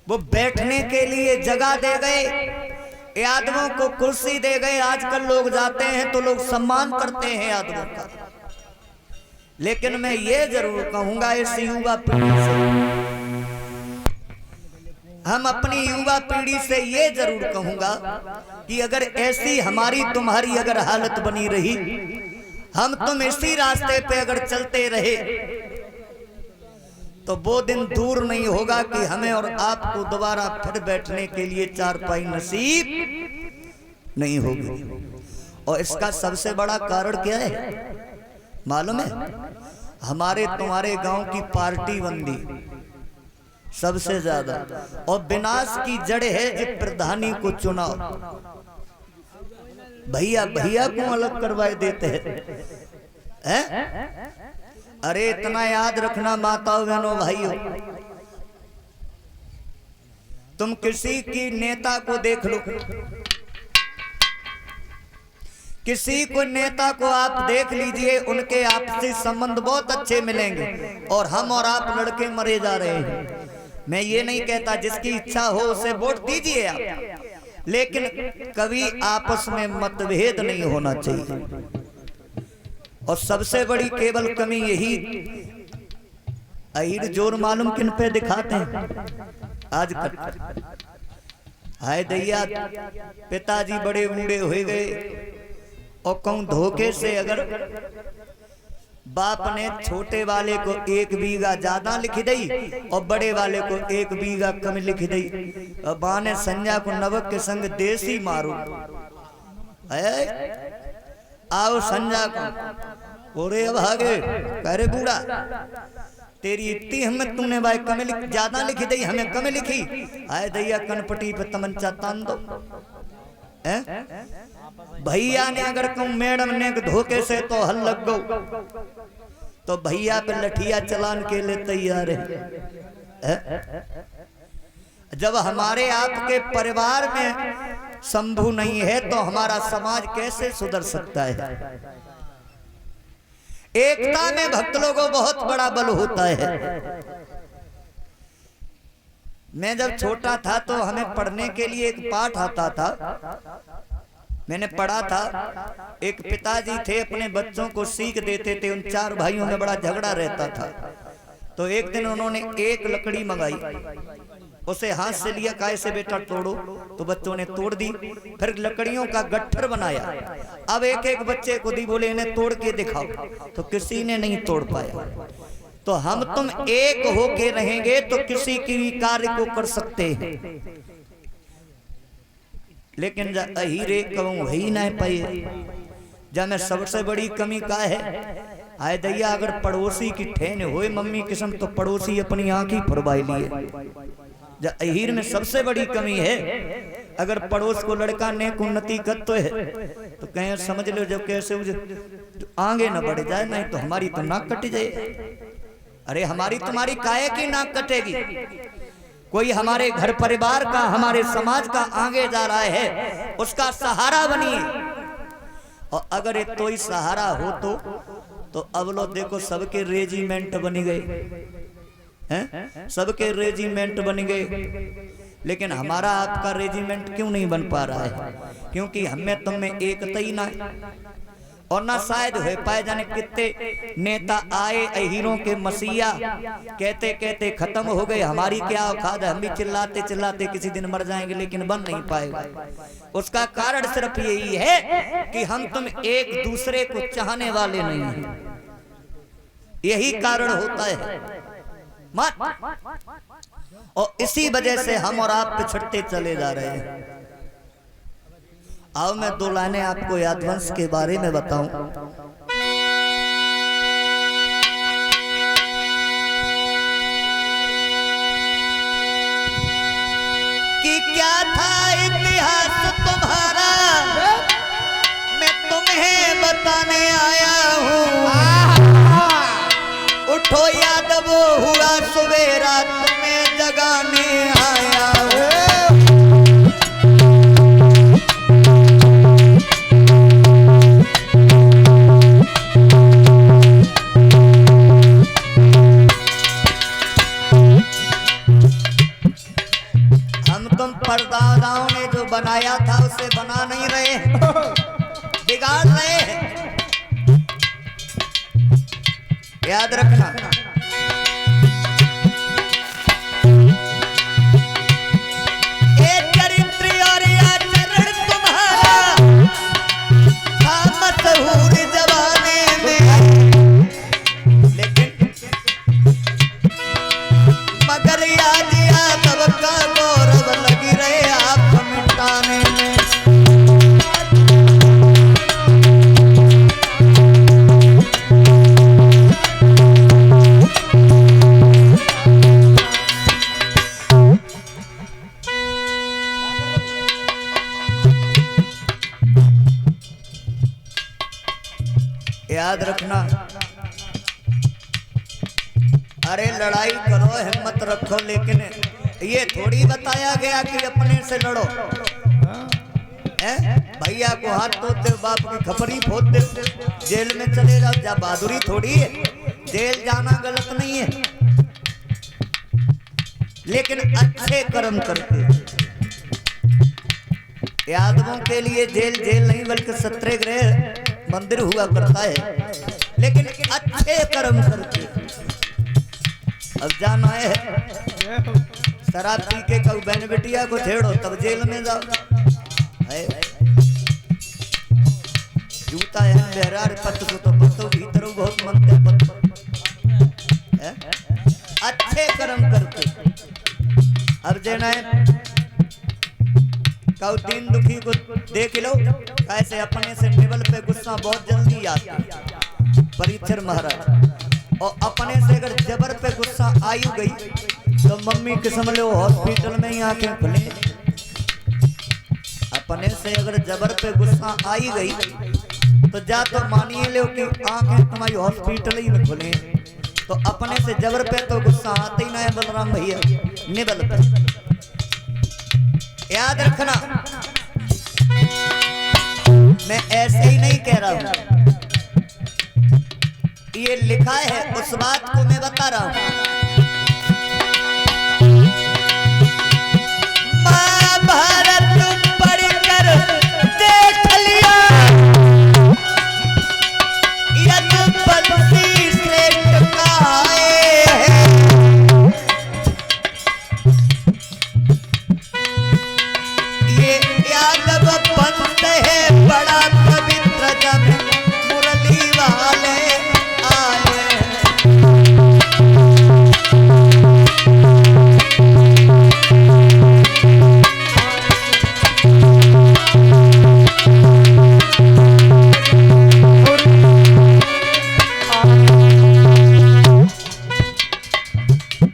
वो बैठने के लिए जगह दे गए, आदमों को कुर्सी दे गए। आजकल लोग जाते हैं तो लोग सम्मान करते हैं आदमों का, लेकिन मैं ये जरूर कहूंगा इस युवा पीढ़ी से, हम अपनी युवा पीढ़ी से ये जरूर कहूंगा कि अगर ऐसी हमारी तुम्हारी अगर हालत बनी रही, हम तुम इसी रास्ते पे अगर चलते रहे, तो वो दिन दूर नहीं होगा कि हमें और आपको दोबारा फिर बैठने के लिए चारपाई नसीब नहीं होगी। और इसका सबसे बड़ा कारण क्या है मालूम है? हमारे तुम्हारे गांव की पार्टी बंदी सबसे ज्यादा, और विनाश की जड़ है जब प्रधानी को चुनाव भैया भैया को अलग करवाए देते हैं। अरे इतना याद रखना माताओं बहनों भाइयों, तुम किसी की नेता को देख लो, किसी को नेता को आप देख लीजिए, उनके आपसी संबंध बहुत अच्छे मिलेंगे, और हम और आप लड़के मरे जा रहे हैं। मैं ये नहीं कहता जिसकी इच्छा हो उसे वोट दीजिए आप, लेकिन कभी आपस में मतभेद नहीं होना चाहिए। और सबसे बड़ी केवल कमी यही, अहीर जोर मालूम किन पे दिखाते हैं आजकल। हाय दैया, पिताजी बड़े बूढ़े हो गए और कहूं धोखे से अगर बाप ने छोटे वाले को 1 बीघा ज्यादा लिख दी और बड़े वाले को 1 बीघा कम लिख दी, और बा ने संजय को नवक के संग देसी मारो, आओ संजय को ओरे भागे, अरे बूढ़ा तेरी इतनी हिम्मत, तुमने भाई कम ज्यादा लिखी दी, हमें कम लिखी। आए दैया कनपटी पे तमंचा तान दो। भैया ने अगर तुम मैडम ने धोखे से तो हल लग गो, तो भैया पे लठिया चलान के लिए तैयार है। जब हमारे आपके परिवार में शंभू नहीं है तो हमारा समाज कैसे सुधर सकता है? एकता में भक्त लोगों बहुत बड़ा बल होता है। मैं जब छोटा था तो हमें पढ़ने के लिए एक पाठ आता था, मैंने पढ़ा था। एक पिताजी थे, अपने बच्चों को सीख देते थे, उन 4 भाइयों में बड़ा झगड़ा रहता था। तो एक दिन उन्होंने एक लकड़ी मंगाई, उसे हाथ से लिया, काय से बेटा तोड़ो, तो बच्चों ने तोड़ दी। फिर लकड़ियों का गट्ठर बनाया, अब एक एक बच्चे को दी, बोले इन्हें तोड़ के दिखाओ, तो किसी ने नहीं तोड़ पाया। तो हम तुम एक होके रहेंगे तो किसी की भी कार्य को कर सकते हैं, लेकिन अहीरे कहूं ही ना पाए। जब मैं सबसे बड़ी कमी का है, आए दैया अगर पड़ोसी की ठेन होए मम्मी किस्म, तो पड़ोसी अपनी आंख ही फुरवाई लिए। अहीर में सबसे बड़ी कमी है, अगर पड़ोस को लड़का ने उन्नति करते है तो कहें समझ लो जब कैसे आगे न बढ़ जाए, नहीं तो हमारी तो नाक कट जाए। अरे हमारी तुम्हारी काहे की नाक कटेगी? कोई हमारे घर परिवार का, हमारे समाज का आगे जा रहा है, उसका सहारा बनिए। और अगर एक तो ही सहारा हो तो अब लोग देखो सबके रेजिमेंट बन गए हैं, सबके रेजिमेंट बन गए, लेकिन हमारा आपका रेजिमेंट क्यों नहीं बन पा रहा है? क्योंकि हमें तुम में एकता ही ना, और ना शायद हो पाए। जाने कितने नेता आए अहीरों के मसीहा, कहते कहते खत्म हो गए, हमारी क्या औकात है, हम भी चिल्लाते चिल्लाते किसी दिन मर जाएंगे, लेकिन बन नहीं पाएगा। उसका कारण सिर्फ यही है कि हम तुम एक दूसरे को चाहने वाले नहीं हैं, यही कारण होता है। और इसी वजह से हम और आप पिछड़ते चले जा रहे हैं। आओ मैं 2 लाइनें आपको यादवंश के बारे में बताऊं। कि क्या था इतिहास तुम्हारा, मैं तुम्हें बताने आया हूँ। उठो यादव हुआ सवेरा, तुम्हें जगाने आया हूँ। तुम परदादाओं ने जो बनाया था उसे बना नहीं रहे, बिगाड़ रहे हैं। याद रखना। ये चरित्र और आचरण तुम्हारा था मशहूर जमाने में, लेकिन मगर याद यादव का गौरव लगी रहे आप मिटाने में। याद रखना। अरे लड़ाई करो, हिम्मत रखो, लेकिन ये थोड़ी बताया गया कि अपने से लड़ो। भैया को हाथ तोड़ दे, बाप की खपरी फोड़ दे, जेल में चले जाओ, जा बहादुरी थोड़ी है। जेल जाना गलत नहीं है, लेकिन अच्छे कर्म करके। यादवों के लिए जेल जेल नहीं बल्कि सत्याग्रह मंदिर हुआ करता है, लेकिन अच्छे कर्म करके। अब जाना है शराब पी के कब बहन बेटिया को छेड़ो तब जेल में जाओ। जूता है बेहरार पत को तो पत्तों भीतर बहुत मनते पत। अच्छे कर्म करके। अब देना है कौ दीन दुखी को देख लो, कैसे अपने से टेबल पे गुस्सा बहुत जल्दी आता है परीक्षर महाराज। और अपने से अगर जबर पे गुस्सा आई गई तो मम्मी की समझ लो हॉस्पिटल में ही आंखें खुले। अपने से अगर जबर पे गुस्सा आई गई तो जा तो मानिए लो कि आंखें तुम्हारी हॉस्पिटल ही में खुले। तो अपने से जबर पे तो गुस्सा आते ही ना है बलराम भैया, निबल पे। याद रखना, मैं ऐसे ही नहीं कह रहा हूं, ये लिखा है, उस बात को मैं बता रहा हूं। महाभारत पढ़कर देख लिया यदुवंशी श्रेष्ठ कहाए हैं। ये यादव पंथ है बड़ा पवित्र, जब मुरली वाले आए।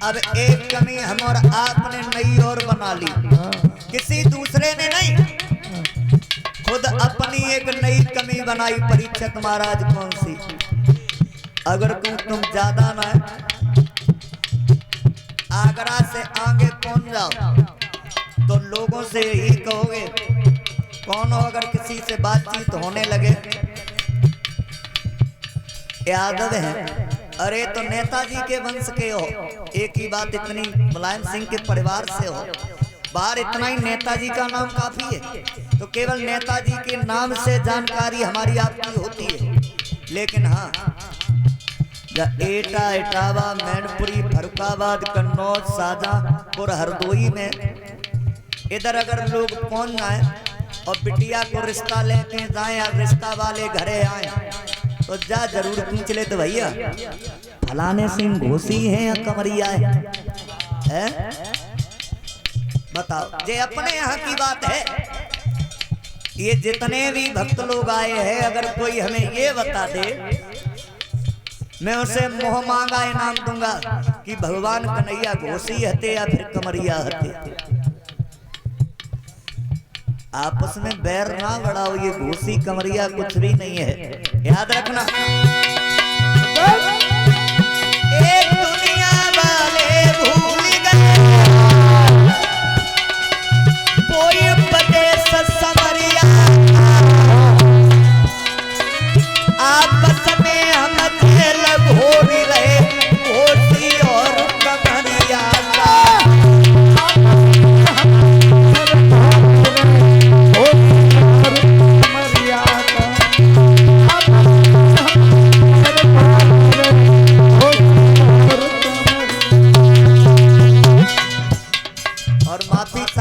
अब एक कमी हम और आपने नई और बना ली, किसी दूसरे ने नहीं, खुद अपनी एक नई कमी बनाई। परीक्षित महाराज कौन सी? अगर तुम ज्यादा ना आगरा से आगे पहुंच जाओ तो लोगों से यही कहोगे, कौन हो? अगर किसी से बातचीत होने लगे यादव है, अरे तो नेताजी के वंश के हो। एक ही बात, इतनी मुलायम सिंह के परिवार से हो, बाहर इतना ही नेताजी का नाम काफी है। तो केवल नेताजी के नाम से जानकारी हमारी आपकी होती है, लेकिन हाँ एटा, इटावा, मैनपुरी, फरुखाबाद, कन्नौज, शाहजहांपुर, हरदोई में इधर अगर लोग पहुंच जाए और बिटिया को रिश्ता लेके जाए या रिश्ता वाले घरे आए तो जा जरूर पूछ ले तो भैया फलाने सिंह घोसी है या कमरिया है? बताओ। ये अपने यहाँ की बात है। ये जितने भी भक्त लोग आए हैं, अगर कोई हमें ये बता दे, मैं उसे मोह मांगा इनाम दूंगा कि भगवान कन्हैया घोसी हते या फिर कमरिया हते। आपस में बैर ना बढ़ाओ, ये घोसी कमरिया कुछ भी नहीं है। याद रखना, एक दुनिया वाले भूल गए कोई उपदेश समरिया, आपस में हम खेल घोरी रहे घोसी और कमरिया का।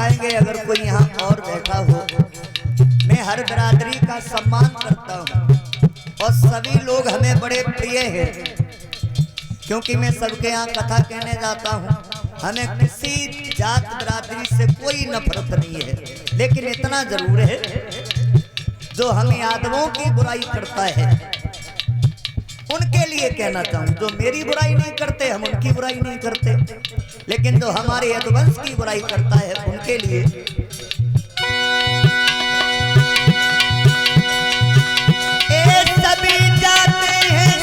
पाएंगे अगर कोई यहाँ और बैठा हो। मैं हर बिरादरी का सम्मान करता हूँ और सभी लोग हमें बड़े प्रिय हैं, क्योंकि मैं सबके यहाँ कथा कहने जाता हूँ। हमें किसी जात बिरादरी से कोई नफरत नहीं है, लेकिन इतना जरूर है जो हम यादवों की बुराई करता है उनके लिए कहना चाहूँ। जो मेरी बुराई नहीं करते हम उनकी बुराई नहीं करते, लेकिन जो हमारे यदुवंश की बुराई करता है उनके लिए सभी जाते हैं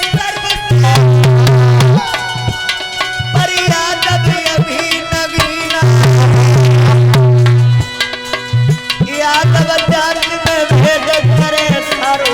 पर यादव अभी नगीना। यादव जात में भेद करे सारो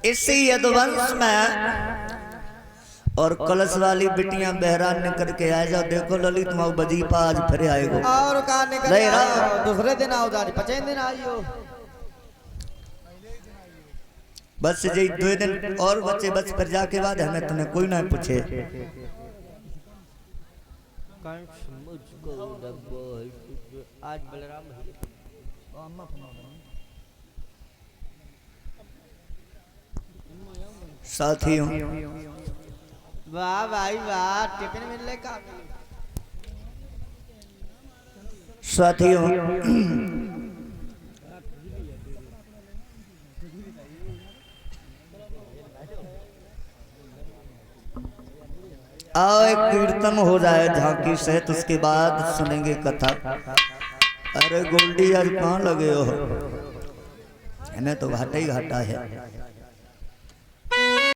इसी यदुवंश में। और कलश वाली बिटियां बहरान निकल के आ जाओ। देखो ललित माऊ बजीपा आज फिर आएगो और का निकल दूसरे दिन आओ जारी 5 दिन आइयो। बस जी 2 दिन और बच्चे बस फिर जाके बाद हमें तुम्हें कोई ना पूछे। आज बलराम साथियों वाह भाई वाह टिफिन मिलने का। साथियों आओ एक कीर्तन हो जाए झांकी से, तो उसके बाद सुनेंगे कथा। अरे गोल्डी आज कहाँ लगे हो, हमें तो घाटा ही घाटा है।